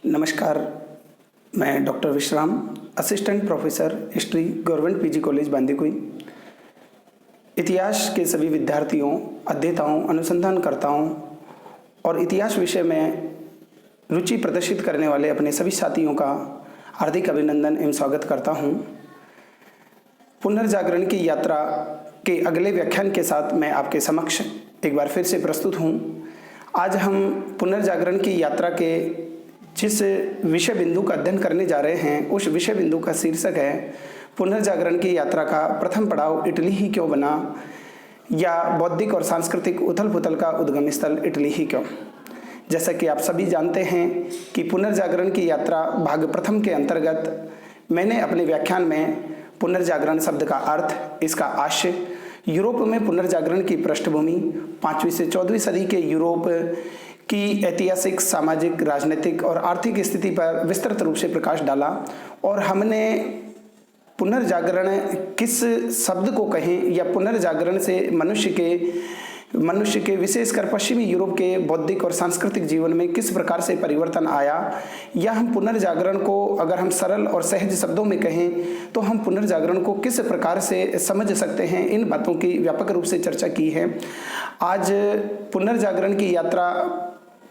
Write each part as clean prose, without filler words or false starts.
नमस्कार, मैं डॉक्टर विश्राम, assistant professor history, government PG college Bandikui. इतिहास के सभी विद्यार्थियों, अध्येताओं, अनुसंधानकर्ताओं और इतिहास विषय में रुचि प्रदर्शित करने वाले अपने सभी साथियों का हार्दिक अभिनंदन एवं स्वागत करता हूं। पुनर्जागरण की यात्रा के अगले व्याख्यान के साथ मैं आपके समक्ष एक बार फिर से प्रस्तुत हूं। आज हम पुनर्जागरण की यात्रा के जिस विषय बिंदु का अध्ययन करने जा रहे हैं, उस विषय बिंदु का शीर्षक है पुनर्जागरण की यात्रा का प्रथम पड़ाव इटली ही क्यों बना, या बौद्धिक और सांस्कृतिक उथल पुथल का उद्गम स्थल इटली ही क्यों। जैसा कि आप सभी जानते हैं कि पुनर्जागरण की यात्रा भाग प्रथम के अंतर्गत मैंने अपने व्याख्यान में पुनर्जागरण शब्द का अर्थ, इसका आशय, यूरोप में पुनर्जागरण की पृष्ठभूमि, 5वीं से 14वीं सदी के यूरोप की ऐतिहासिक, सामाजिक, राजनीतिक और आर्थिक स्थिति पर विस्तृत रूप से प्रकाश डाला और हमने पुनर्जागरण किस शब्द को कहें या पुनर्जागरण से मनुष्य के विशेषकर पश्चिमी यूरोप के बौद्धिक और सांस्कृतिक जीवन में किस प्रकार से परिवर्तन आया, या हम पुनर्जागरण को अगर हम सरल और सहज शब्दों में कहें तो हम पुनर्जागरण को किस प्रकार से समझ सकते हैं, इन बातों की व्यापक रूप से चर्चा की है। आज पुनर्जागरण की यात्रा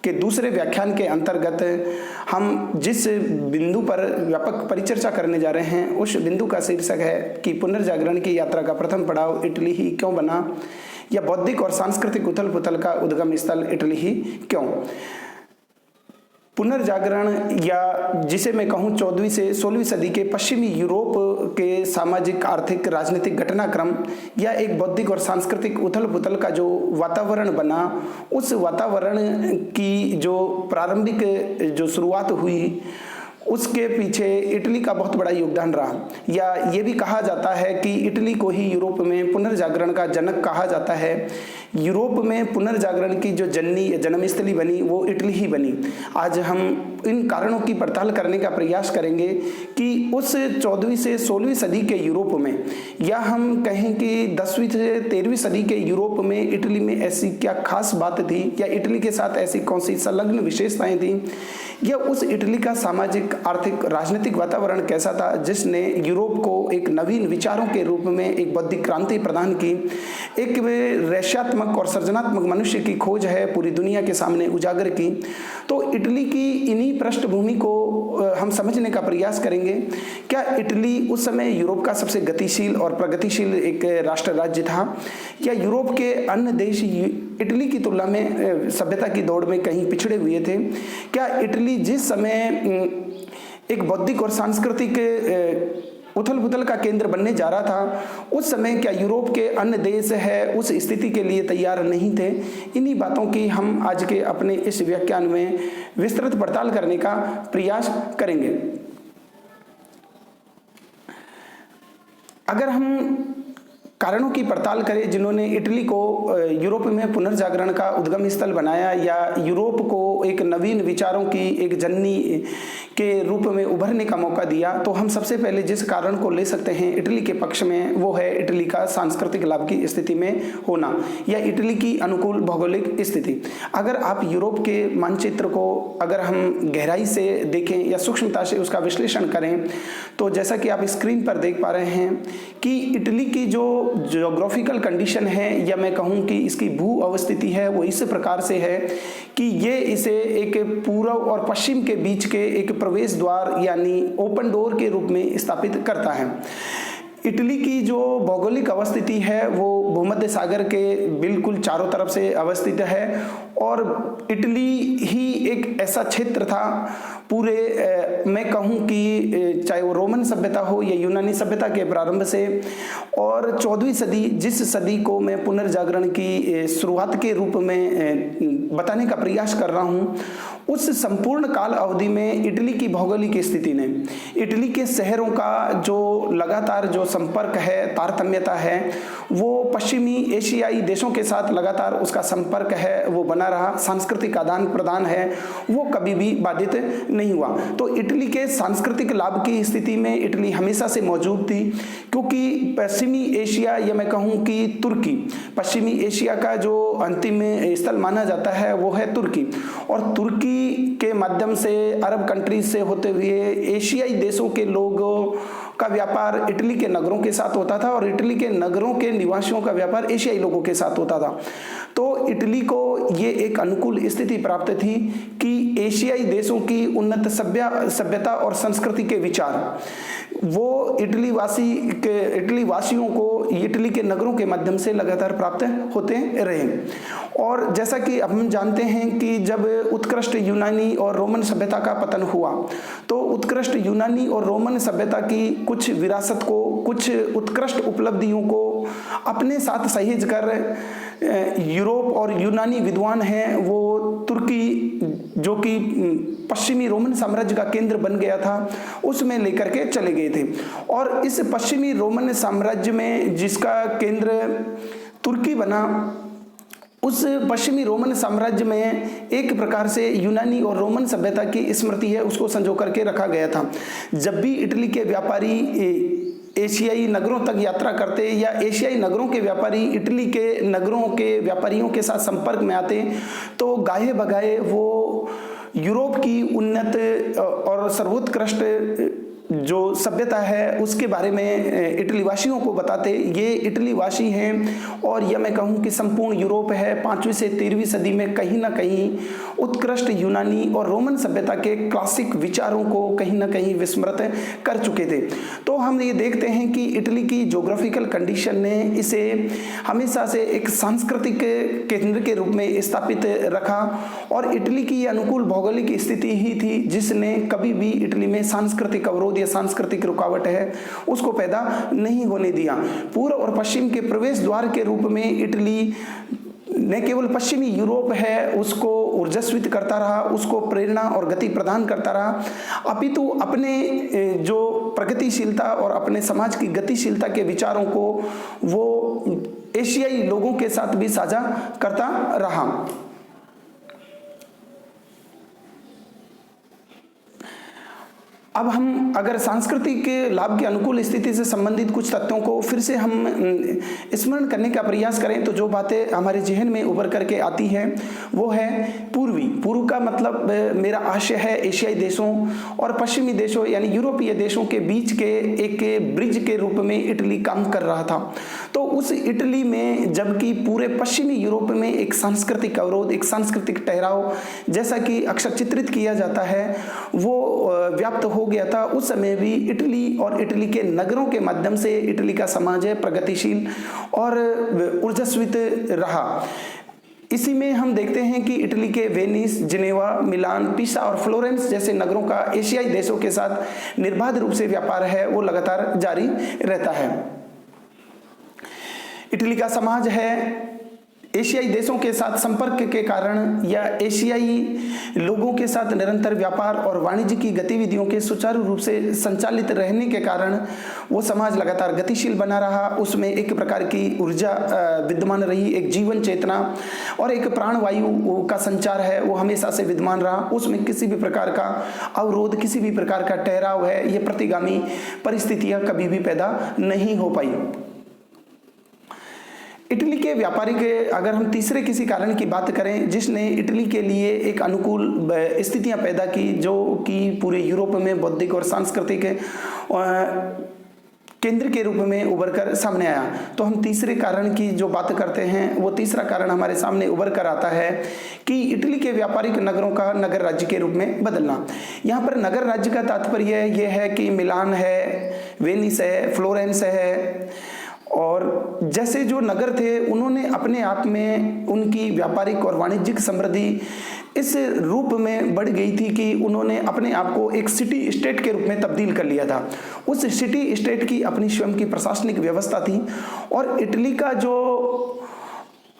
के दूसरे व्याख्यान के अंतर्गत हम जिस बिंदु पर व्यापक परिचर्चा करने जा रहे हैं, उस बिंदु का शीर्षक है कि पुनर्जागरण की यात्रा का प्रथम पड़ाव इटली ही क्यों बना, या बौद्धिक और सांस्कृतिक उथल पुथल का उद्गम स्थल इटली ही क्यों। पुनर्जागरण, या जिसे मैं कहूँ 14वीं से 16वीं सदी के पश्चिमी यूरोप के सामाजिक, आर्थिक, राजनीतिक घटनाक्रम या एक बौद्धिक और सांस्कृतिक उथल पुथल का जो वातावरण बना, उस वातावरण की जो प्रारंभिक जो शुरुआत हुई, उसके पीछे इटली का बहुत बड़ा योगदान रहा। या ये भी कहा जाता है कि इटली को ही यूरोप में पुनर्जागरण का जनक कहा जाता है। यूरोप में पुनर्जागरण की जो जननी या जन्मस्थली बनी, वो इटली ही बनी। आज हम इन कारणों की पड़ताल करने का प्रयास करेंगे कि उस 14वीं से 16वीं सदी के यूरोप में, या हम कहें कि 10वीं से 13वीं सदी के यूरोप में इटली में ऐसी क्या खास बात थी, या इटली के साथ ऐसी कौन सी संलग्न विशेषताएं थी, या उस इटली का सामाजिक, आर्थिक, राजनीतिक वातावरण कैसा था जिसने यूरोप को एक नवीन विचारों के रूप में एक बौद्धिक क्रांति प्रदान की, एक रहस्यात्मक और सृजनात्मक मनुष्य की खोज है पूरी दुनिया के सामने उजागर की। तो इटली की इन्हीं पृष्ठभूमि को हम समझने का प्रयास करेंगे। क्या इटली उस समय यूरोप का सबसे गतिशील और प्रगतिशील एक राष्ट्र राज्य था, या यूरोप के अन्य देश इटली की तुलना में सभ्यता की दौड़ में कहीं पिछड़े हुए थे? क्या इटली जिस समय एक बौद्धिक और सांस्कृतिक उथल पुथल का केंद्र बनने जा रहा था, उस समय क्या यूरोप के अन्य देश है उस स्थिति के लिए तैयार नहीं थे? इन्हीं बातों की हम आज के अपने इस व्याख्यान में विस्तृत पड़ताल करने का प्रयास करेंगे। अगर हम कारणों की पड़ताल करें जिन्होंने इटली को यूरोप में पुनर्जागरण का उद्गम स्थल बनाया, या यूरोप को एक नवीन विचारों की एक जननी के रूप में उभरने का मौका दिया, तो हम सबसे पहले जिस कारण को ले सकते हैं इटली के पक्ष में, वो है इटली का सांस्कृतिक लाभ की स्थिति में होना, या इटली की अनुकूल भौगोलिक स्थिति। अगर आप यूरोप के मानचित्र को अगर हम गहराई से देखें या सूक्ष्मता से उसका विश्लेषण करें, तो जैसा कि आप स्क्रीन पर देख पा रहे हैं कि इटली की जो ज्योग्राफिकल कंडीशन है, या मैं कहूँ कि इसकी भू अवस्थिति है, वो इस प्रकार से है कि ये इसे एक पूर्व और पश्चिम के बीच के एक प्रवेश द्वार यानी ओपन डोर के रूप में स्थापित करता है। इटली की जो भौगोलिक अवस्थिति है वो भूमध्य सागर के बिल्कुल चारों तरफ से अवस्थित है, और इटली ही एक ऐसा क्षेत्र था पूरे मैं कहूँ कि चाहे वो रोमन सभ्यता हो या यूनानी सभ्यता के प्रारंभ से, और 14वीं सदी, जिस सदी को मैं पुनर्जागरण की शुरुआत के रूप में बताने का प्रयास कर रहा हूँ, उस संपूर्ण काल अवधि में इटली की भौगोलिक स्थिति ने इटली के शहरों का जो लगातार जो संपर्क है, तारतम्यता है, वो पश्चिमी एशियाई देशों के साथ लगातार उसका संपर्क है वो बना रहा, सांस्कृतिक आदान प्रदान है वो कभी भी बाधित नहीं हुआ। तो इटली के सांस्कृतिक लाभ की स्थिति में इटली हमेशा से मौजूद थी, क्योंकि पश्चिमी एशिया या मैं कहूँ कि तुर्की, पश्चिमी एशिया का जो अंतिम स्थल माना जाता है वो है तुर्की, और तुर्की के माध्यम से अरब कंट्रीज से होते हुए एशियाई देशों के लोगों का व्यापार इटली के नगरों के साथ होता था, और इटली के नगरों के निवासियों का व्यापार एशियाई लोगों के साथ होता था। तो इटली को ये एक अनुकूल स्थिति प्राप्त थी कि एशियाई देशों की उन्नत सभ्यता और संस्कृति के विचार वो इटली वासियों को इटली के नगरों के माध्यम से लगातार प्राप्त होते रहे। और जैसा कि अब हम जानते हैं कि जब उत्कृष्ट यूनानी और रोमन सभ्यता का पतन हुआ, तो उत्कृष्ट यूनानी और रोमन सभ्यता की कुछ विरासत को, कुछ उत्कृष्ट उपलब्धियों को अपने साथ सहेज कर यूरोप और यूनानी विद्वान हैं वो तुर्की, जो कि पश्चिमी रोमन साम्राज्य का केंद्र बन गया था, उसमें लेकर के चले गए थे। और इस पश्चिमी रोमन साम्राज्य में जिसका केंद्र तुर्की बना, उस पश्चिमी रोमन साम्राज्य में एक प्रकार से यूनानी और रोमन सभ्यता की स्मृति है उसको संजो करके रखा गया था। जब भी इटली के व्यापारी एशियाई नगरों तक यात्रा करते या एशियाई नगरों के व्यापारी इटली के नगरों के व्यापारियों के साथ संपर्क में आते, तो गाहे बगाए वो यूरोप की उन्नत और सर्वोत्कृष्ट जो सभ्यता है उसके बारे में इटली वासियों को बताते। ये इटली वासी हैं, और यह मैं कहूँ कि संपूर्ण यूरोप है 5वीं से 13वीं सदी में कहीं ना कहीं उत्कृष्ट यूनानी और रोमन सभ्यता के क्लासिक विचारों को कहीं ना कहीं विस्मृत कर चुके थे। तो हम ये देखते हैं कि इटली की ज्योग्राफिकल कंडीशन ने इसे हमेशा से एक सांस्कृतिक केंद्र के रूप में स्थापित रखा, और इटली की अनुकूल भौगोलिक स्थिति ही थी जिसने कभी भी इटली में सांस्कृतिक अवरोध या सांस्कृतिक रुकावट है उसको पैदा नहीं होने दिया। पूर्व और पश्चिम के प्रवेश द्वार के रूप में इटली न केवल पश्चिमी यूरोप है उसको ऊर्जस्वित करता रहा, उसको प्रेरणा और गति प्रदान करता रहा, अपितु अपने जो प्रगतिशीलता और अपने समाज की गतिशीलता के विचारों को वो एशियाई लोगों के साथ भी साझा करता रहा। अब हम अगर सांस्कृतिक लाभ की अनुकूल स्थिति से संबंधित कुछ तथ्यों को फिर से हम स्मरण करने का प्रयास करें, तो जो बातें हमारे जहन में उभर करके आती हैं वो है पूर्व का मतलब मेरा आशय है एशियाई देशों और पश्चिमी देशों यानी यूरोपीय देशों के बीच के एक ब्रिज के रूप में इटली काम कर रहा था। तो उस इटली में जबकि पूरे पश्चिमी यूरोप में एक सांस्कृतिक अवरोध, एक सांस्कृतिक ठहराव जैसा कि अक्सर चित्रित किया जाता है वो व्याप्त हो गया था, उस समय भी इटली और इटली के नगरों के माध्यम से इटली का समाज है प्रगतिशील और ऊर्जास्वित रहा। इसी में हम देखते हैं कि इटली के वेनिस, जिनेवा, मिलान, पिसा और फ्लोरेंस जैसे नगरों का एशियाई देशों के साथ निर्बाध रूप से व्यापार है वो लगातार जारी रहता है। इटली का समाज है एशियाई देशों के साथ संपर्क के कारण या एशियाई लोगों के साथ निरंतर व्यापार और वाणिज्य की गतिविधियों के सुचारू रूप से संचालित रहने के कारण वो समाज लगातार गतिशील बना रहा। उसमें एक प्रकार की ऊर्जा विद्यमान रही, एक जीवन चेतना और एक प्राणवायु का संचार है वो हमेशा से विद्यमान रहा। उसमें किसी भी प्रकार का अवरोध, किसी भी प्रकार का ठहराव है, ये प्रतिगामी परिस्थितियां कभी भी पैदा नहीं हो पाई। इटली के व्यापारी के अगर हम तीसरे किसी कारण की बात करें जिसने इटली के लिए एक अनुकूल स्थितियां पैदा की जो कि पूरे यूरोप में बौद्धिक और सांस्कृतिक केंद्र के रूप में उभर कर सामने आया, तो हम तीसरे कारण की जो बात करते हैं वो तीसरा कारण हमारे सामने उभर कर आता है कि इटली के व्यापारिक नगरों का नगर राज्य के रूप में बदलना। यहाँ पर नगर राज्य का तात्पर्य ये है कि मिलान है, वेनिस है, फ्लोरेंस है और जैसे जो नगर थे उन्होंने अपने आप में उनकी व्यापारिक और वाणिज्यिक समृद्धि इस रूप में बढ़ गई थी कि उन्होंने अपने आप को एक सिटी स्टेट के रूप में तब्दील कर लिया था। उस सिटी स्टेट की अपनी स्वयं की प्रशासनिक व्यवस्था थी और इटली का जो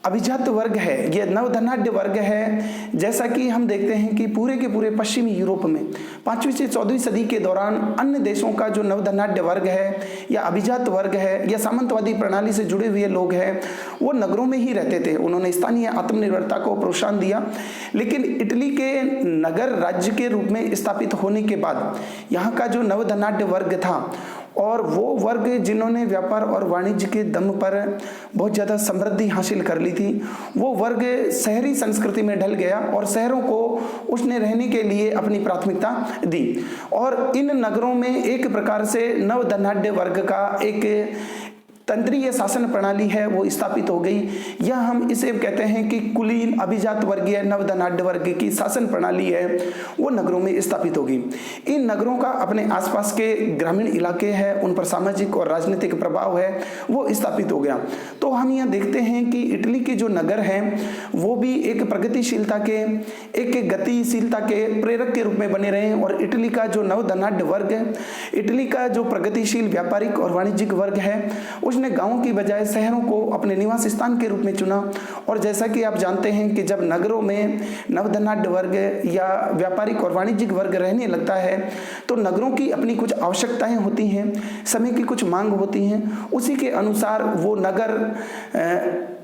अभिजात वर्ग है, ये नवधनाढ़ वर्ग है। जैसा कि हम देखते हैं कि पूरे के पूरे पश्चिमी यूरोप में 5वीं से 14वीं सदी के दौरान अन्य देशों का जो नवधनाढ़ वर्ग है या अभिजात वर्ग है या सामंतवादी प्रणाली से जुड़े हुए लोग हैं, वो नगरों में ही रहते थे। उन्होंने स्थानीय आत्मनिर्भरता को प्रोत्साहन दिया। लेकिन इटली के नगर राज्य के रूप में स्थापित होने के बाद यहाँ का जो नवधनाढ़ वर्ग था, और वो वर्ग जिन्होंने व्यापार और वाणिज्य के दम पर बहुत ज़्यादा समृद्धि हासिल कर ली थी, वो वर्ग शहरी संस्कृति में ढल गया और शहरों को उसने रहने के लिए अपनी प्राथमिकता दी। और इन नगरों में एक प्रकार से नवधनाढ़ वर्ग का एक तंत्रीय शासन प्रणाली है वो स्थापित हो गई, या हम इसे कहते हैं कि कुलीन अभिजात वर्गीय नवधनाढ़ वर्ग की शासन प्रणाली है वो नगरों में स्थापित होगी। इन नगरों का अपने आसपास के ग्रामीण इलाके हैं उन पर सामाजिक और राजनीतिक प्रभाव है वो स्थापित हो गया। तो हम यहाँ देखते हैं कि इटली के जो नगर हैं वो भी एक प्रगतिशीलता के, एक गतिशीलता के प्रेरक के रूप में बने रहे। और इटली का जो नवधनाढ़ वर्ग है, इटली का जो प्रगतिशील व्यापारिक और वाणिज्यिक वर्ग है, उसने गांवों की बजाय शहरों को अपने निवास स्थान के रूप में चुना। और जैसा कि आप जानते हैं कि जब नगरों में नवधनाढ़ वर्ग या व्यापारिक और वाणिज्यिक वर्ग रहने लगता है तो नगरों की अपनी कुछ आवश्यकताएं होती हैं, समय की कुछ मांग होती हैं, उसी के अनुसार वो नगर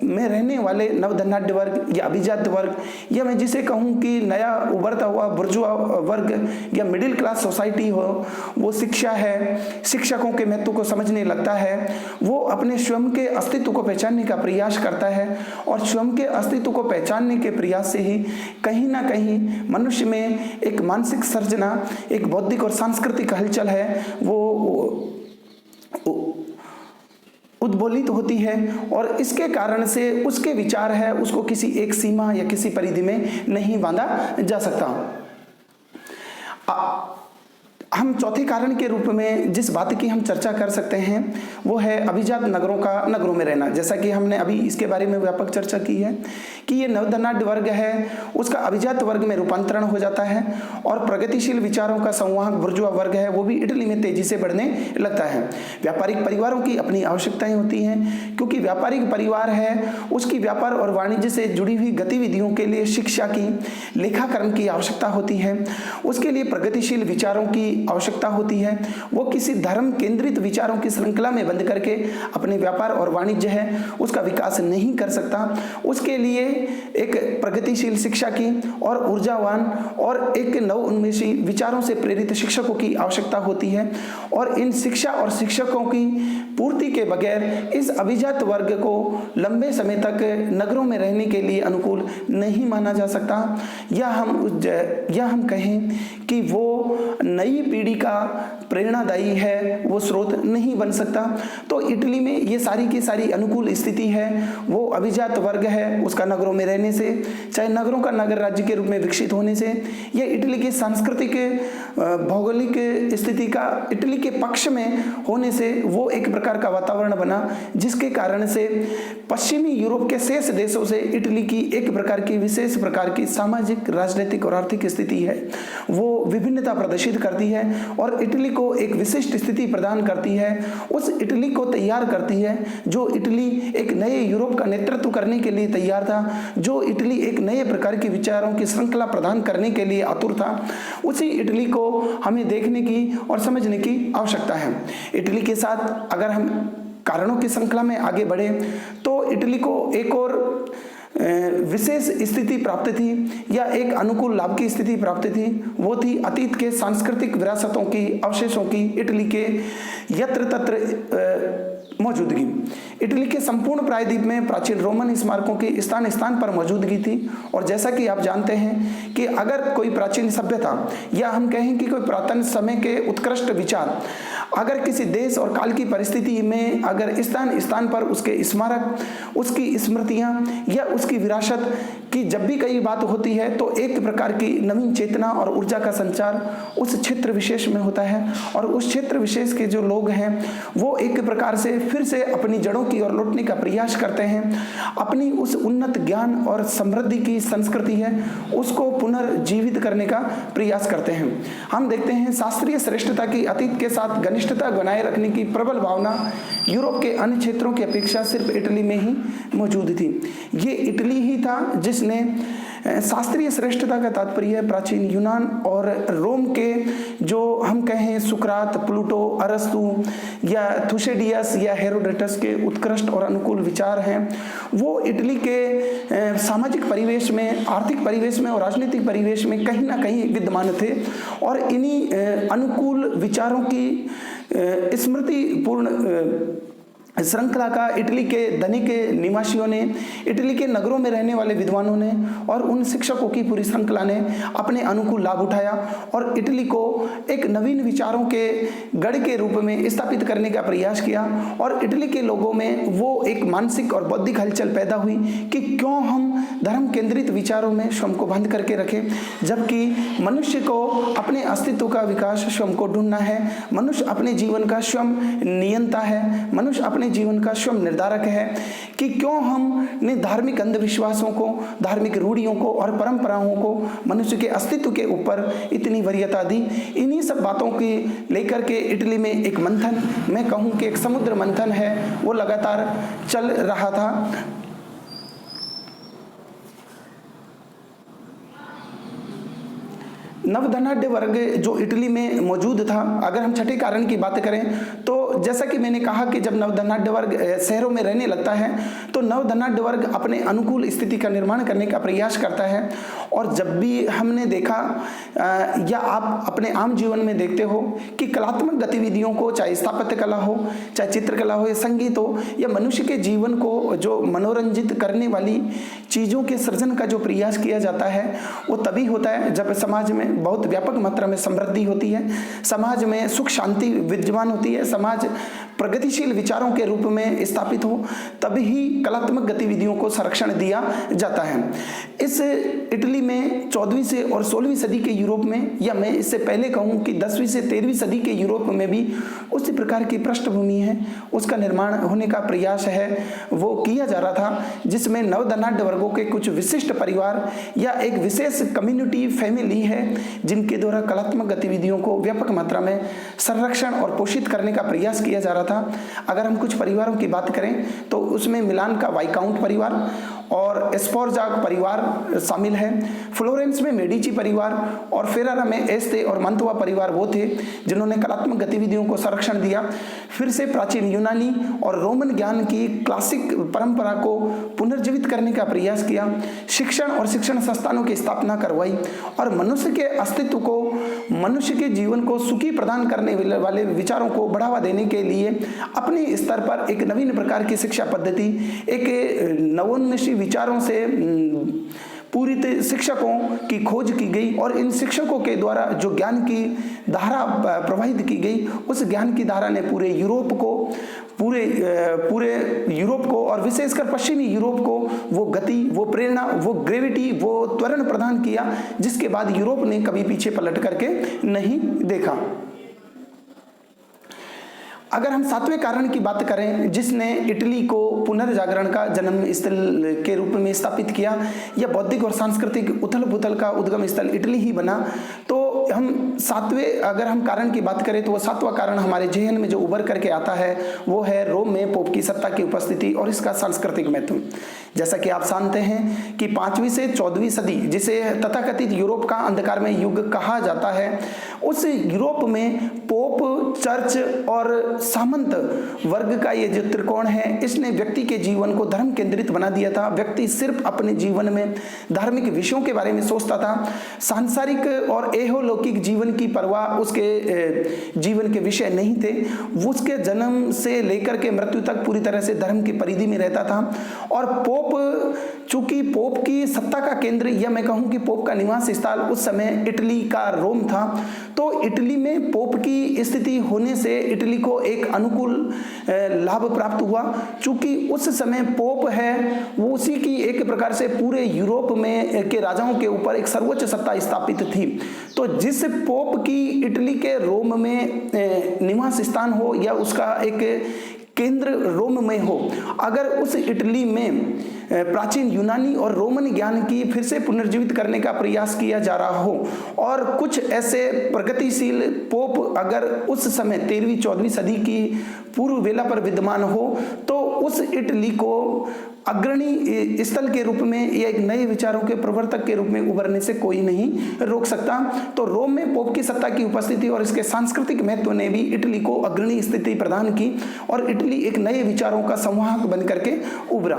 में रहने वाले नवधनाढ़ वर्ग या अभिजात वर्ग, या मैं जिसे कहूँ कि नया उभरता हुआ बुर्जुआ वर्ग या मिडिल क्लास सोसाइटी हो, वो शिक्षा है, शिक्षकों के महत्व को समझने लगता है, वो अपने स्वयं के अस्तित्व को पहचानने का प्रयास करता है। और स्वयं के अस्तित्व को पहचानने के प्रयास से ही कहीं ना कहीं मनुष्य में एक मानसिक सर्जना, एक बौद्धिक और सांस्कृतिक हलचल है वो उद्बोलित होती है। और इसके कारण से उसके विचार है उसको किसी एक सीमा या किसी परिधि में नहीं बांधा जा सकता। हम चौथे कारण के रूप में जिस बात की हम चर्चा कर सकते हैं वो है अभिजात नगरों में रहना। जैसा कि हमने अभी इसके बारे में व्यापक चर्चा की है कि ये नवधनाढ़ वर्ग है उसका अभिजात वर्ग में रूपांतरण हो जाता है, और प्रगतिशील विचारों का संवाहक बुर्जुआ वर्ग है वो भी इटली में तेजी से बढ़ने लगता है। व्यापारिक परिवारों की अपनी आवश्यकताएं होती हैं, क्योंकि व्यापारिक परिवार है उसकी व्यापार और वाणिज्य से जुड़ी हुई गतिविधियों के लिए शिक्षा की, लेखाकरण की आवश्यकता होती है, उसके लिए प्रगतिशील विचारों की आवश्यकता होती है। वो किसी धर्म केंद्रित विचारों की श्रृंखला में बंद करके अपने व्यापार और वाणिज्य है उसका विकास नहीं कर सकता। उसके लिए एक प्रगतिशील शिक्षा की और ऊर्जावान और एक नवोन्मेषी विचारों से प्रेरित शिक्षकों की आवश्यकता होती है। और इन शिक्षा और शिक्षकों की पूर्ति के बगैर इस अभिजात वर्ग को लंबे समय तक नगरों में रहने के लिए अनुकूल नहीं माना जा सकता, या हम कहें कि वो नई पीढ़ी का प्रेरणादायी है, वो स्रोत नहीं बन सकता। तो इटली में ये सारी की सारी अनुकूल स्थिति है। वो अभिजात वर्ग है उसका नगरों में रहने से, चाहे नगरों का नगर राज्य के रूप में विकसित होने से, या इटली की सांस्कृतिक भौगोलिक स्थिति का इटली के पक्ष में होने से वो एक प्रकार का वातावरण बना, जिसके कारण से पश्चिमी यूरोप के शेष देशों से इटली की एक प्रकार की विशेष प्रकार की सामाजिक, राजनीतिक और आर्थिक स्थिति है वो विभिन्नता प्रदर्शित करती है और इटली को एक विशिष्ट स्थिति प्रदान करती है। उस इटली को तैयार करती है जो इटली एक नए यूरोप का नेतृत्व करने के लिए तैयार था, जो इटली एक नए प्रकार की विचारों की श्रृंखला प्रदान करने के लिए आतुर था। उसी इटली को हमें देखने की और समझने की आवश्यकता है। इटली के साथ अगर हम कारणों की श्रृंखला में आगे बढ़े तो इटली को एक और विशेष स्थिति प्राप्त थी या एक अनुकूल लाभ की स्थिति प्राप्त थी। वो थी अतीत के सांस्कृतिक विरासतों की, अवशेषों की इटली के यत्र तत्र मौजूदगी। इटली के संपूर्ण प्रायद्वीप में प्राचीन रोमन स्मारकों की स्थान स्थान पर मौजूदगी थी। और जैसा कि आप जानते हैं कि अगर कोई प्राचीन सभ्यता या हम कहें कि कोई पुरातन समय के उत्कृष्ट विचार अगर किसी देश और काल की परिस्थिति में अगर स्थान स्थान पर उसके स्मारक, उसकी स्मृतियां या उसकी विरासत की जब भी कई बात होती है तो एक प्रकार की नवीन चेतना और ऊर्जा का संचार उस क्षेत्र विशेष में होता है। और उस क्षेत्र विशेष के जो लोग हैं वो एक प्रकार से फिर से अपनी जड़ों की ओर लौटने का प्रयास करते हैं, अपनी उस उन्नत ज्ञान और समृद्धि की संस्कृति है उसको पुनर्जीवित करने का प्रयास करते हैं। हम देखते हैं शास्त्रीय श्रेष्ठता की अतीत के साथ घनिष्ठता बनाए रखने की प्रबल भावना यूरोप के अन्य क्षेत्रों की अपेक्षा सिर्फ इटली में ही मौजूद थी। ये इटली ही था जिसने शास्त्रीय श्रेष्ठता का तात्पर्य प्राचीन यूनान और रोम के जो हम कहें सुकरात, प्लूटो, अरस्तु या थुसेडियस या हेरोडोटस के उत्कृष्ट और अनुकूल विचार हैं, वो इटली के सामाजिक परिवेश में, आर्थिक परिवेश में और राजनीतिक परिवेश में कहीं ना कहीं विद्यमान थे। और इन्हीं अनुकूल विचारों की स्मृतिपूर्ण श्रृंखला का इटली के धनिक निवासियों ने, इटली के नगरों में रहने वाले विद्वानों ने और उन शिक्षकों की पूरी श्रृंखला ने अपने अनुकूल लाभ उठाया और इटली को एक नवीन विचारों के गढ़ के रूप में स्थापित करने का प्रयास किया। और इटली के लोगों में वो एक मानसिक और बौद्धिक हलचल पैदा हुई कि क्यों हम धर्म केंद्रित विचारों में स्वयं को बंद करके रखें, जबकि मनुष्य को अपने अस्तित्व का विकास स्वयं को ढूंढना है, मनुष्य अपने जीवन का स्वयं नियंता है, मनुष्य अपने जीवन का स्वयं निर्धारक है, कि क्यों हमने धार्मिक अंधविश्वासों को, धार्मिक रूढ़ियों को और परंपराओं को मनुष्य के अस्तित्व के ऊपर इतनी वरीयता दी। इन्हीं सब बातों की लेकर के इटली में एक मंथन, मैं कहूँ कि एक समुद्र मंथन है, वो लगातार चल रहा था। नवधनाढ़ वर्ग जो इटली में मौजूद था, अगर हम छठे कारण की बात करें तो जैसा कि मैंने कहा कि जब नवधनाढ़ वर्ग शहरों में रहने लगता है तो नवधनाढ़ वर्ग अपने अनुकूल स्थिति का निर्माण करने का प्रयास करता है। और जब भी हमने देखा या आप अपने आम जीवन में देखते हो कि कलात्मक गतिविधियों को, चाहे स्थापत्य कला हो, चाहे चित्रकला हो या संगीत हो, या मनुष्य के जीवन को जो मनोरंजित करने वाली चीज़ों के सृजन का जो प्रयास किया जाता है, वो तभी होता है जब समाज में बहुत व्यापक मात्रा में समृद्धि होती है, समाज में सुख शांति विद्यमान होती है, समाज प्रगतिशील विचारों के रूप में स्थापित हो, तभी ही कलात्मक गतिविधियों को संरक्षण दिया जाता है। इस इटली में 14वीं से और 16वीं सदी के यूरोप में, या मैं इससे पहले कहूँ कि 10वीं से 13वीं सदी के यूरोप में भी उसी प्रकार की पृष्ठभूमि है, उसका निर्माण होने का प्रयास है, वो किया जा रहा था, जिसमें नवधनाढ़ वर्गों के कुछ विशिष्ट परिवार या एक विशेष कम्युनिटी फैमिली है जिनके द्वारा कलात्मक गतिविधियों को व्यापक मात्रा में संरक्षण और पोषित करने का प्रयास किया जा रहा था। अगर हम कुछ परिवारों की बात करें तो उसमें मिलान का वाइकाउंट परिवार और स्पोरजाग परिवार शामिल है, फ्लोरेंस में मेडिची परिवार और फेरारा में एस्ते और मंतवा परिवार वो थे जिन्होंने कलात्मक गतिविधियों को संरक्षण दिया। फिर से प्राचीन यूनानी और रोमन ज्ञान की क्लासिक परंपरा को पुनर्जीवित करने का प्रयास किया, शिक्षण और शिक्षण संस्थानों की स्थापना करवाई और मनुष्य के अस्तित्व को, मनुष्य के जीवन को सुखी प्रदान करने वाले विचारों को बढ़ावा देने के लिए अपने स्तर पर एक नवीन प्रकार की शिक्षा पद्धति, एक नवोन्मेषी विचारों से पूरी शिक्षकों की खोज की गई और इन शिक्षकों के द्वारा जो ज्ञान की धारा प्रवाहित की गई, उस ज्ञान की धारा ने पूरे यूरोप को और विशेषकर पश्चिमी यूरोप को वो गति, वो प्रेरणा, वो ग्रेविटी, वो त्वरण प्रदान किया जिसके बाद यूरोप ने कभी पीछे पलट करके नहीं देखा। अगर हम सातवें कारण की बात करें जिसने इटली को पुनर्जागरण का जन्म स्थल के रूप में स्थापित किया या बौद्धिक और सांस्कृतिक उथल पुथल का उद्गम स्थल इटली ही बना, तो हम सातवें अगर हम कारण की बात करें तो वो सातवां कारण हमारे जेहन में जो उभर करके आता है वो है रोम में पोप की सत्ता की उपस्थिति और इसका सांस्कृतिक महत्व। जैसा कि आप जानते हैं कि 5वीं से 14वीं सदी, जिसे तथाकथित यूरोप का अंधकारमय युग कहा जाता है, उस यूरोप में पोप, चर्च और सामंत वर्ग का ये जो त्रिकोण है, इसने व्यक्ति के जीवन को धर्म केंद्रित बना दिया था। व्यक्ति सिर्फ अपने जीवन में धार्मिक विषयों के बारे में सोचता था, सांसारिक और एहोलौकिक जीवन की परवाह उसके जीवन के विषय नहीं थे। वो उसके जन्म से लेकर के मृत्यु तक पूरी तरह से धर्म की परिधि में रहता था। और पोप, चूंकि पोप की सत्ता का केंद्र या मैं कहूं कि पोप का निवास स्थल उस समय इटली का रोम था, तो इटली में पोप की स्थिति होने से इटली को एक अनुकूल लाभ प्राप्त हुआ। चूंकि उस समय पोप है वो उसी की एक प्रकार से पूरे यूरोप में के राजाओं के ऊपर एक सर्वोच्च सत्ता स्थापित थी। तो जिस पोप की इटली के रोम में निवास स्थान हो या उसका एक केंद्र रोम में हो, अगर उस इटली में प्राचीन यूनानी और रोमन ज्ञान की फिर से पुनर्जीवित करने का प्रयास किया जा रहा हो और कुछ ऐसे प्रगतिशील पोप अगर उस समय 13वीं-14वीं सदी की पूर्व वेला पर विद्यमान हो, तो उस इटली को अग्रणी स्थल के रूप में या एक नए विचारों के प्रवर्तक के रूप में उभरने से कोई नहीं रोक सकता। तो रोम में पोप की सत्ता की उपस्थिति और इसके सांस्कृतिक महत्व ने भी इटली को अग्रणी स्थिति प्रदान की और इटली एक नए विचारों का संवाहक बन करके उभरा।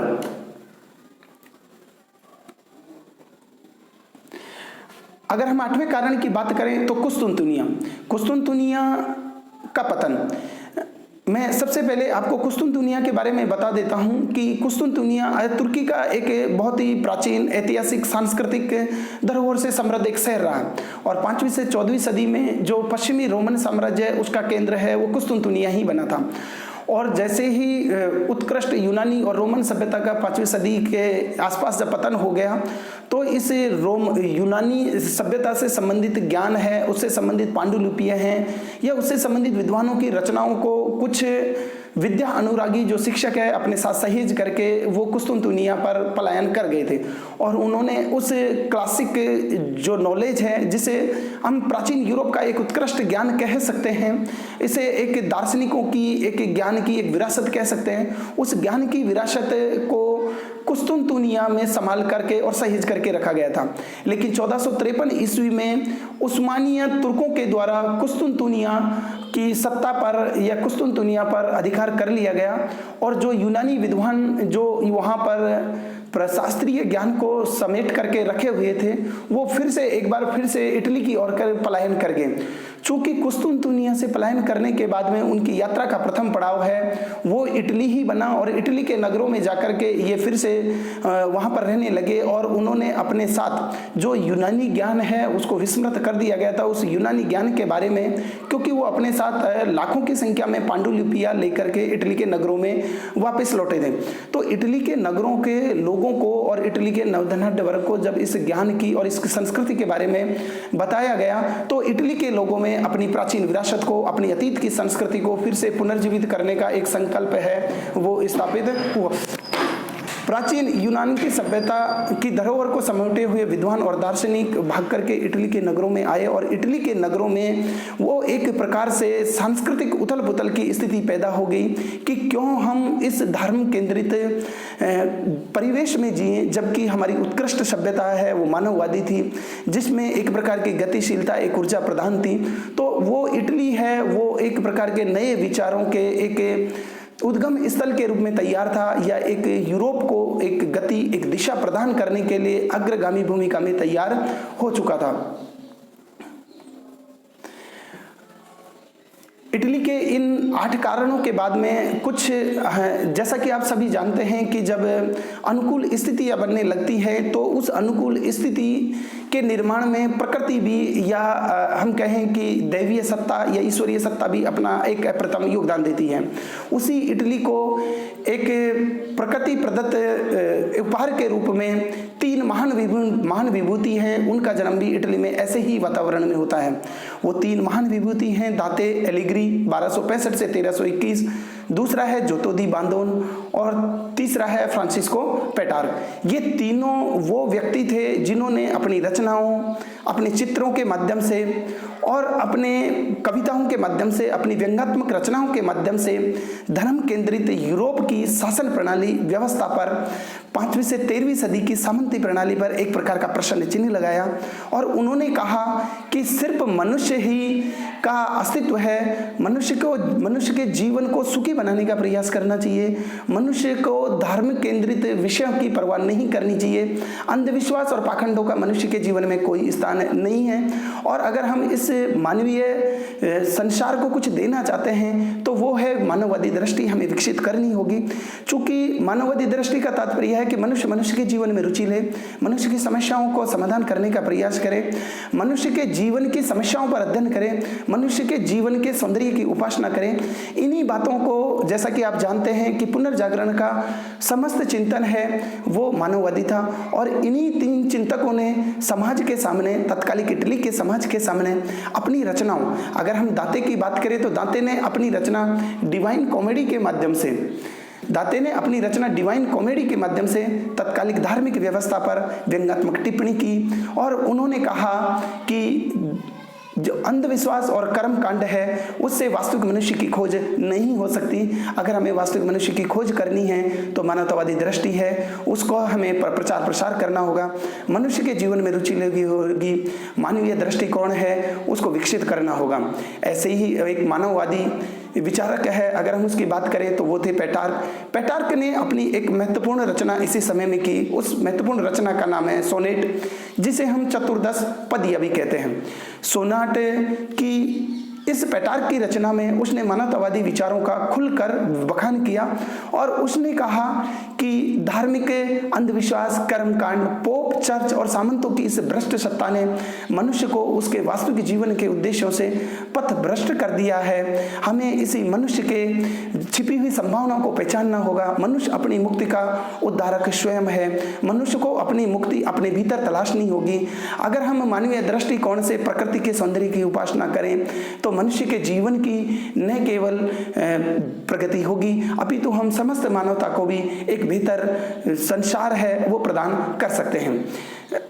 अगर हम 8वें कारण की बात करें तो कुस्तुनतुनिया का पतन। मैं सबसे पहले आपको कुस्तुनतुनिया के बारे में बता देता हूं कि कुस्तुनतुनिया तुर्की का एक बहुत ही प्राचीन ऐतिहासिक सांस्कृतिक धरोहर से समृद्ध एक शहर रहा है और 5वीं से 14वीं सदी में जो पश्चिमी रोमन साम्राज्य है उसका केंद्र है वो कुस्तुनतुनिया ही बना था। और जैसे ही उत्कृष्ट यूनानी और रोमन सभ्यता का 5वीं सदी के आसपास जब पतन हो गया, तो इस यूनानी सभ्यता से संबंधित ज्ञान है, उससे संबंधित पांडुलिपियां हैं या उससे संबंधित विद्वानों की रचनाओं को कुछ विद्या अनुरागी जो शिक्षक है अपने साथ सहेज करके वो कुस्तुनतुनिया पर पलायन कर गए थे और उन्होंने उस क्लासिक जो नॉलेज है जिसे हम प्राचीन यूरोप का एक उत्कृष्ट ज्ञान कह सकते हैं, इसे एक दार्शनिकों की एक ज्ञान की एक विरासत कह सकते हैं, उस ज्ञान की विरासत को कुस्तुनतुनिया में संभाल करके और सहेज करके रखा गया था। लेकिन 1453 ईस्वी में उस्मानिया तुर्कों के द्वारा कुस्तुनतुनिया की सत्ता पर या कुस्तुनतुनिया पर अधिकार कर लिया गया और जो यूनानी विद्वान जो वहां पर शास्त्रीय ज्ञान को समेट करके रखे हुए थे वो एक बार फिर से इटली की ओर पलायन कर गए। चूंकि कुस्तुनतुनिया से पलायन करने के बाद में उनकी यात्रा का प्रथम पड़ाव है वो इटली ही बना और इटली के नगरों में जाकर के ये फिर से वहां पर रहने लगे और उन्होंने अपने साथ जो यूनानी ज्ञान है उसको विस्मृत कर दिया गया था उस यूनानी ज्ञान के बारे में, क्योंकि वो अपने साथ लाखों की संख्या में पांडुलिपियां लेकर के इटली के नगरों में वापस लौटे थे। तो इटली के नगरों के लोगों को और इटली के नवधनाढ़ वर्ग को जब इस ज्ञान की और इस संस्कृति के बारे में बताया गया तो इटली के लोगों में अपनी प्राचीन विरासत को, अपनी अतीत की संस्कृति को फिर से पुनर्जीवित करने का एक संकल्प है वो स्थापित हुआ। प्राचीन यूनान की सभ्यता की धरोहर को समेटे हुए विद्वान और दार्शनिक भाग करके इटली के नगरों में आए और इटली के नगरों में वो एक प्रकार से सांस्कृतिक उथल पुथल की स्थिति पैदा हो गई कि क्यों हम इस धर्म केंद्रित परिवेश में जिए जबकि हमारी उत्कृष्ट सभ्यता है वो मानववादी थी जिसमें एक प्रकार की गतिशीलता, एक ऊर्जा प्रधान थी। तो वो इटली है वो एक प्रकार के नए विचारों के एक उद्गम स्थल के रूप में तैयार था या एक यूरोप को एक गति, एक दिशा प्रदान करने के लिए अग्रगामी भूमिका में तैयार हो चुका था। इटली के इन 8 कारणों के बाद में कुछ जैसा कि आप सभी जानते हैं कि जब अनुकूल स्थितियां बनने लगती है तो उस अनुकूल स्थिति के निर्माण में प्रकृति भी या हम कहें कि दैवीय सत्ता या ईश्वरीय सत्ता भी अपना एक अप्रतिम योगदान देती है। उसी इटली को एक प्रकृति प्रदत्त उपहार के रूप में 3 महान विभूति हैं, उनका जन्म भी इटली में ऐसे ही वातावरण में होता है। वो 3 महान विभूति हैं दाते एलिग्री 1265 से 1321, दूसरा है जोतो दी बांदोन और तीसरा है फ्रांसिस्को पेटार्क। ये तीनों वो व्यक्ति थे जिन्होंने अपनी रचनाओं, अपने चित्रों के माध्यम से और अपने कविताओं के माध्यम से, अपनी व्यंग्यात्मक रचनाओं के माध्यम से धर्म केंद्रित यूरोप की शासन प्रणाली व्यवस्था पर 5वीं से 13वीं सदी की सामंती प्रणाली पर एक प्रकार का प्रश्न चिन्ह लगाया और उन्होंने कहा कि सिर्फ मनुष्य ही का अस्तित्व है, मनुष्य के जीवन को सुखी बनाने का प्रयास करना चाहिए, मनुष्य को धर्म केंद्रित विषयों की परवाह नहीं करनी चाहिए, अंधविश्वास और पाखंडों का मनुष्य के जीवन में कोई स्थान नहीं है और अगर हम इस मानवीय संसार को कुछ देना चाहते हैं तो वो है मानववादी दृष्टि हमें विकसित करनी होगी। चूंकि मानववादी दृष्टि का तात्पर्य है है कि मनुष्य मनुष्य के जीवन में रुचि ले, मनुष्य की समस्याओं को समाधान करने का प्रयास करे, मनुष्य के जीवन की समस्याओं पर अध्ययन करे, मनुष्य के जीवन के सौंदर्य की उपासना करे। इन्हीं बातों को, जैसा कि आप जानते हैं कि पुनर्जागरण का समस्त चिंतन है वो मानववादी था, और इन्हीं 3 चिंतकों ने समाज के सामने, तत्कालिक इटली के समाज के सामने अपनी रचनाओं, अगर हम दांते की बात करें तो दांते ने अपनी रचना डिवाइन कॉमेडी के माध्यम से, दांते ने अपनी रचना डिवाइन कॉमेडी के माध्यम से तत्कालिक धार्मिक व्यवस्था पर व्यंग्यात्मक टिप्पणी की, और उन्होंने कहा कि जो अंधविश्वास और कर्म कांड है उससे वास्तविक मनुष्य की खोज नहीं हो सकती। अगर हमें वास्तविक मनुष्य की खोज करनी है तो मानवतावादी दृष्टि है, उसको हमें प्रचार प्रसार करना होगा, मनुष्य के जीवन में रुचि लगी होगी, मानवीय दृष्टिकोण है उसको विकसित करना होगा। ऐसे ही एक मानववादी विचारक है, अगर हम उसकी बात करें तो वो थे पेटार्क। पेटार्क ने अपनी एक महत्वपूर्ण रचना इसी समय में की। उस महत्वपूर्ण रचना का नाम है सोनेट, जिसे हम चतुर्दश पद्य भी कहते हैं। सोनाट की इस पेटार्क की रचना में उसने मानवतावादी विचारों का खुलकर बखान किया, और उसने कहा कि धार्मिक अंधविश्वास, कर्मकांड, पोप, चर्च और सामंतों की इस भ्रष्ट सत्ता ने मनुष्य को उसके वास्तविक जीवन के उद्देश्यों से पथ भ्रष्ट कर दिया है। हमें इसी मनुष्य के छिपी हुई संभावनाओं को पहचानना होगा। मनुष्य अपनी मुक्ति का उद्धारक स्वयं है। मनुष्य को अपनी मुक्ति अपने भीतर तलाशनी होगी। अगर हम मानवीय दृष्टिकोण से प्रकृति के सौंदर्य की उपासना करें तो मनुष्य के जीवन की न केवल प्रगति होगी, अपितु हम समस्त मानवता को भी एक बेहतर संसार है वो प्रदान कर सकते हैं।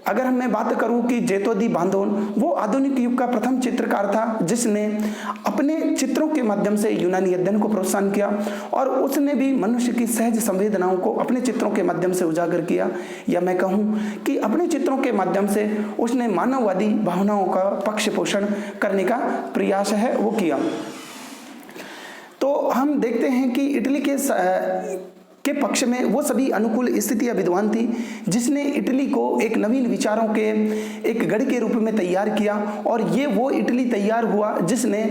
अगर मैं बात करूं कि जेतो दी बांदोन, वो आधुनिक युग का प्रथम चित्रकार था जिसने अपने चित्रों के माध्यम से यूनानी अध्ययन को प्रोत्साहन किया, और उसने भी मनुष्य की सहज संवेदनाओं को अपने चित्रों के माध्यम से उजागर किया, या मैं कहूं कि अपने चित्रों के माध्यम से उसने मानववादी भावनाओं का पक्ष पोषण करने का प्रयास है वो किया। तो हम देखते हैं कि इटली के पक्ष में वो सभी अनुकूल स्थितियां विद्वान थी जिसने इटली को एक नवीन विचारों के एक गढ़ के रूप में तैयार किया, और ये वो इटली तैयार हुआ जिसने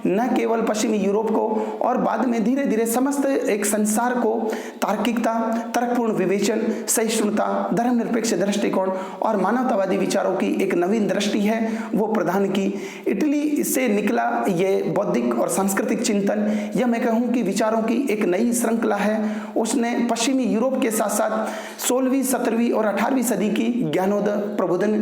न केवल पश्चिमी यूरोप को और बाद में धीरे धीरे समस्त एक संसार को तार्किकता, तर्कपूर्ण विवेचन, सहिष्णुता, धर्मनिरपेक्ष दृष्टिकोण और मानवतावादी विचारों की एक नवीन दृष्टि है वो प्रदान की। इटली से निकला ये बौद्धिक और सांस्कृतिक चिंतन, या मैं कहूँ कि विचारों की एक नई श्रृंखला है। उसने पश्चिमी यूरोप के साथ साथ 16वीं, 17वीं और 18वीं सदी की ज्ञानोदय प्रबोधन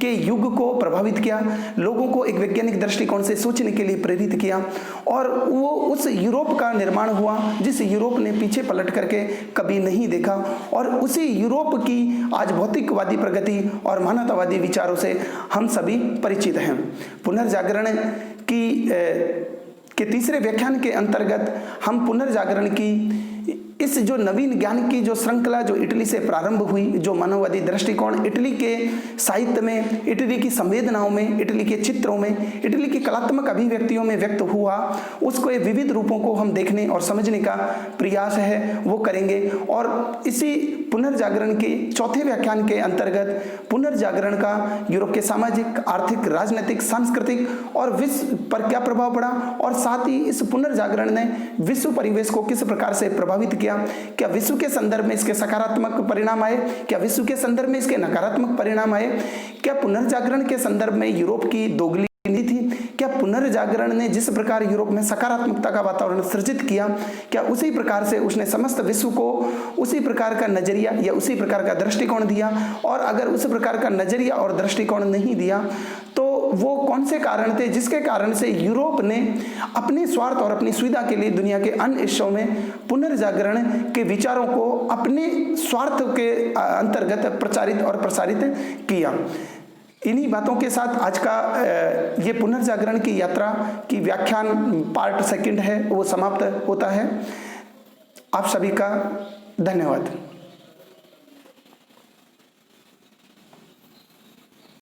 के युग को प्रभावित किया, लोगों को एक वैज्ञानिक दृष्टिकोण से सोचने के लिए प्रेरित किया, और वो उस यूरोप का निर्माण हुआ जिस यूरोप ने पीछे पलट करके कभी नहीं देखा, और उसी यूरोप की आज भौतिकवादी प्रगति और मानवतावादी विचारों से हम सभी परिचित हैं। पुनर्जागरण के तीसरे व्याख्यान के अंतर्गत हम पुनर्जागरण की इस जो नवीन ज्ञान की जो श्रृंखला जो इटली से प्रारंभ हुई, जो मानववादी दृष्टिकोण इटली के साहित्य में, इटली की संवेदनाओं में, इटली के चित्रों में, इटली की कलात्मक अभिव्यक्तियों में व्यक्त हुआ, उसको विविध रूपों को हम देखने और समझने का प्रयास है वो करेंगे। और इसी पुनर्जागरण के चौथे व्याख्यान के अंतर्गत पुनर्जागरण का यूरोप के सामाजिक, आर्थिक, राजनीतिक, सांस्कृतिक और विश्व पर क्या प्रभाव पड़ा, और साथ ही इस पुनर्जागरण ने विश्व परिवेश को किस प्रकार से प्रभावित किया, क्या विश्व के संदर्भ में इसके सकारात्मक परिणाम आए, क्या विश्व के संदर्भ में इसके नकारात्मक परिणाम आए, क्या पुनर्जागरण के संदर्भ में यूरोप की दोगली नीति थी, क्या पुनर्जागरण ने जिस प्रकार यूरोप में सकारात्मकता का वातावरण सृजित किया, क्या उसी प्रकार से उसने समस्त विश्व को उसी प्रकार का नजरिया या उसी प्रकार का दृष्टिकोण दिया, और अगर उस प्रकार का नजरिया और दृष्टिकोण नहीं दिया तो वो कौन से कारण थे जिसके कारण से यूरोप ने अपने स्वार्थ और अपनी सुविधा के लिए दुनिया के अन्य हिस्सों में पुनर्जागरण के विचारों को अपने स्वार्थ के अंतर्गत प्रचारित और प्रसारित किया। इन्हीं बातों के साथ आज का ये पुनर्जागरण की यात्रा की व्याख्यान पार्ट 2 है वो समाप्त होता है। आप सभी का धन्यवाद।